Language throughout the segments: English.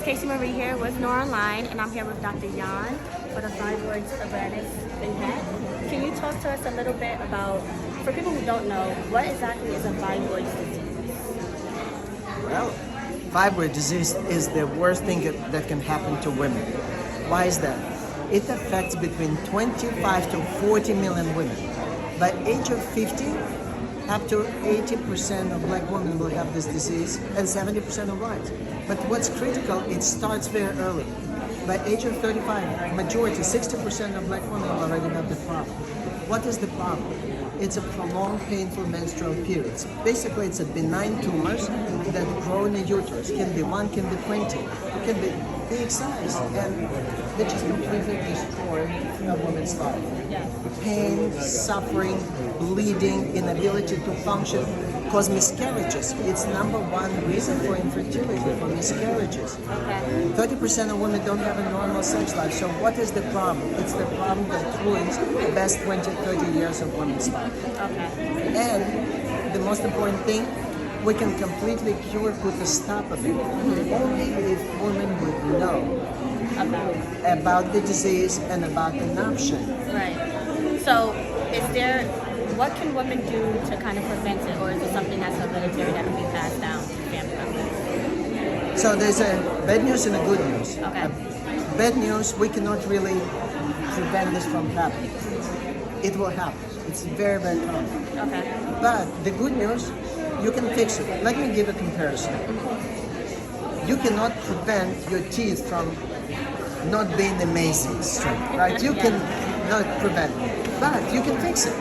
Casey Marie here with Nora Online, and I'm here with Dr. Jan for the Fibroids Awareness event. Can you talk to us a little bit about, for people who don't know, what exactly is a fibroids disease? Well, fibroid disease is the worst thing that can happen to women. Why is that? It affects between 25 to 40 million women. By age of 50, up to 80% of black women will have this disease and 70% of whites. But what's critical, it starts very early. By age of 35, majority, 60% of black women already have the problem. What is the problem? It's a prolonged painful menstrual periods. Basically, it's a benign tumors that grow in the uterus. Can be 1, can be 20, can be big size, and they just completely destroy a woman's life. Pain, suffering, bleeding, inability to function, cause miscarriages. It's #1 reason for infertility, for miscarriages. 30% of women don't have a normal sex life. So what is the problem? It's the problem that ruins the best 20, 30 years of women's life. And the most important thing, we can completely cure, put a stop of it. Only if women would know about the disease and about an option. Right. So what can women do to kind of prevent it, or is it something that's hereditary that can be passed down to family members? So there's a bad news and a good news. Okay. Bad news, we cannot really prevent this from happening. It will happen. It's very, very common. Okay. But the good news, you can fix it. Let me give a comparison. You cannot prevent your teeth from not being amazing straight, right? You can not prevent it, but you can fix it.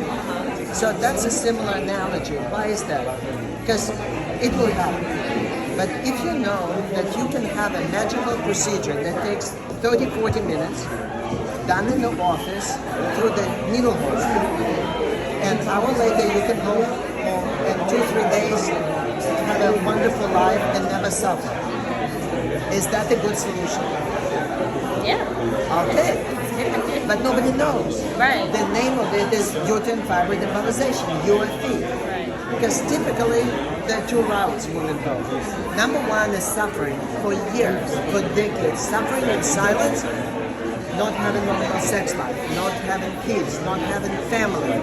So that's a similar analogy. Why is that? Because it will happen. But if you know that you can have a magical procedure that takes 30, 40 minutes, done in the office through the needle hole, and an hour later you can go home and 2-3 days have a wonderful life and never suffer. Is that a good solution? Yeah. Okay. But nobody knows. Right. The name of it is uterine fibroid embolization, UFE. Right. Because typically there are 2 routes women go. #1 is suffering for years, for decades, suffering in silence, not having normal sex life, not having kids, not having family,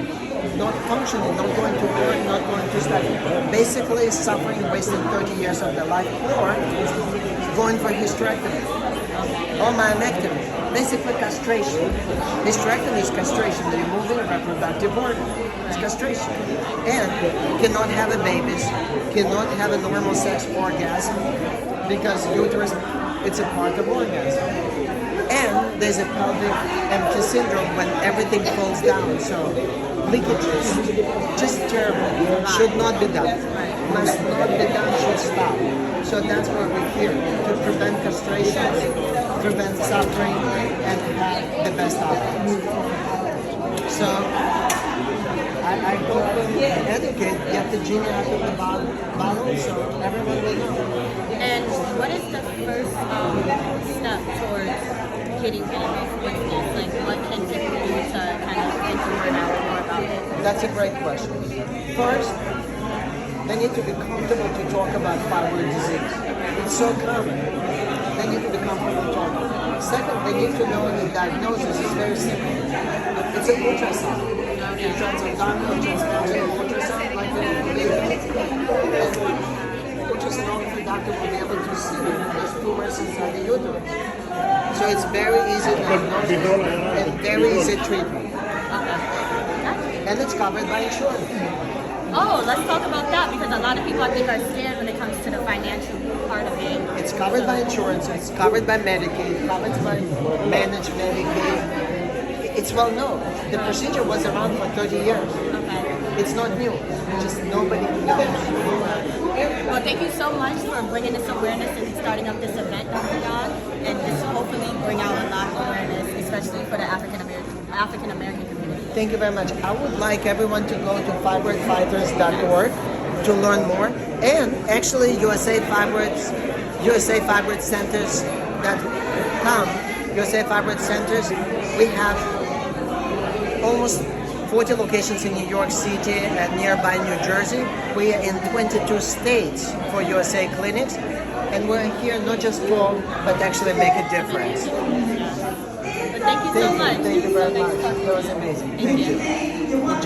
not functioning, not going to work, not going to study. Basically suffering, wasting 30 years of their life, or going for hysterectomy or myomectomy. Basically castration. Hysterectomy is castration, removing reproductive organ. It's castration. And cannot have a babies, cannot have a normal sex orgasm, because uterus, it's a part of orgasm. And there's a pelvic empty syndrome when everything falls down. So leakages, just terrible. Should not be done. Must not be done, should stop. So that's why we're here, to prevent castration, prevent suffering, and have the best outcomes. So I hope we educate, get the genie out of the bottle so everyone will know. And what is the first step towards getting rid of this? Like, what can people do to kind of get the word out more about it? That's a great question. First, they need to be comfortable to talk about fibroid disease. It's so common. They need to be comfortable talking. Second, they need to know the diagnosis is very simple. It's an ultrasound. Transabdominal, transvaginal ultrasound, like ultrasonography doctor will be able to see those tumors inside the uterus. So it's very easy diagnosis and very easy treatment. And it's covered by insurance. Oh, let's talk about that, because a lot of people, I think, are scared when it comes to the financial part of it. It's covered by insurance, it's covered by Medicaid, covered by managed Medicaid. It's well known. The procedure was around for 30 years. Okay. It's not new. Just nobody knows. Well, thank you so much for bringing this awareness and starting up this event, Dr. Jan, and this hopefully bring out a lot of awareness, especially for the African American community. Thank you very much. I would like everyone to go to fibroidfighters.org to learn more, and actually USA Fibroid Centers.com. USA Fibroid Centers, we have almost 40 locations in New York City and nearby New Jersey. We are in 22 states for USA clinics. And we're here not just for, but actually make a difference. But thank you so much. Thank you very much. That was amazing. Thank you. Enjoy.